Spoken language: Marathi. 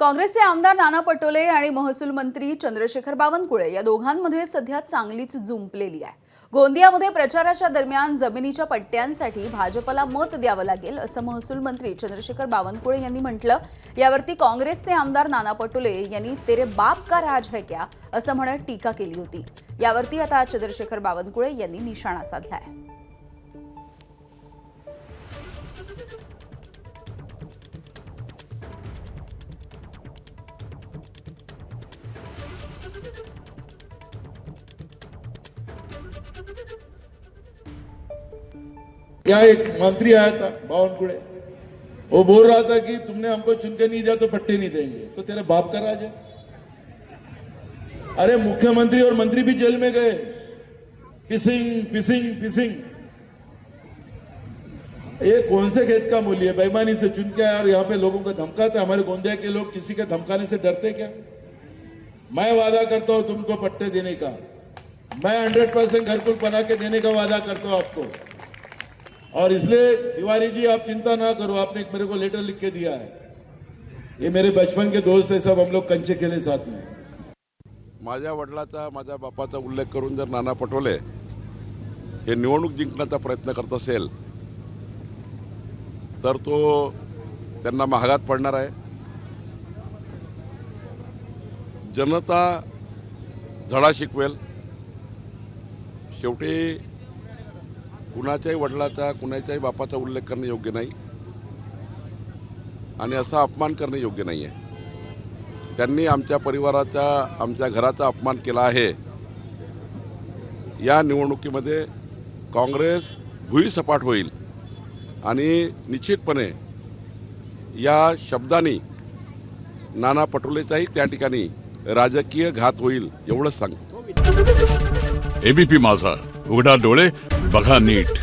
काँग्रेसचे आमदार नाना पटोले आणि महसूल मंत्री चंद्रशेखर बावनकुळे या दोघांमध्ये सध्या चांगलीच जुंपलेली आहे। गोंदियामध्ये प्रचाराच्या दरम्यान जमिनीच्या पट्ट्यांसाठी भाजपला मत द्यावं लागेल असं महसूल मंत्री चंद्रशेखर बावनकुळे यांनी म्हटलं। यावरती काँग्रेसचे आमदार नाना पटोले यांनी तेरे बाप का राज है क्या असं म्हणत टीका केली होती। यावरती आता चंद्रशेखर बावनकुळे यांनी निशाणा साधलाय। क्या एक मंत्री आया था बावनकुळे, वो बोल रहा था कि तुमने हमको चुनकर नहीं दिया तो पट्टे नहीं देंगे, तो तेरे बाप का राज है। अरे मुख्यमंत्री और मंत्री भी जेल में गए, फिशिंग फिशिंग फिशिंग। ये कौन से खेत का मूल्य है? बेईमानी से चुन के यार यहाँ पे लोगों को धमकाते। हमारे गोंदिया के लोग किसी के धमकाने से डरते क्या? मैं वादा करता हूं तुमको पट्टे देने का, मैं 100% घरकुल बना के देने का वादा करता हूं आपको। और इसलिए तिवारी जी आप चिंता ना करो, आपने मेरे को लेटर लिख के दिया है, ये मेरे बचपन के दोस्त है, सब हम लोग कंचे खेले साथ में। माझ्या वडिलाचा माझ्या बापाचा उल्लेख करून जर नाना पटोले हे निवडणूक जिंकण्याचा प्रयत्न करत असेल तर तो त्यांना महागात पडणार आहे। जनता धडा शिकवेल। शेवटी कुणाच्याही वडिलाचा कुणाच्याही बापाचा उल्लेख करणे योग्य नाही आणि असा अपमान करणे योग्य नाही आहे। त्यांनी आमच्या परिवाराचा आमच्या घराचा अपमान केला आहे। या निवडणुकीमध्ये काँग्रेस भुईसपाट होईल आणि निश्चितपणे या शब्दांनी नाना पटोलेचाही त्या ठिकाणी राजकीय घात होईल एवढंच सांगतो। एबीपी माझा, उघडा डोळे बघा नीट।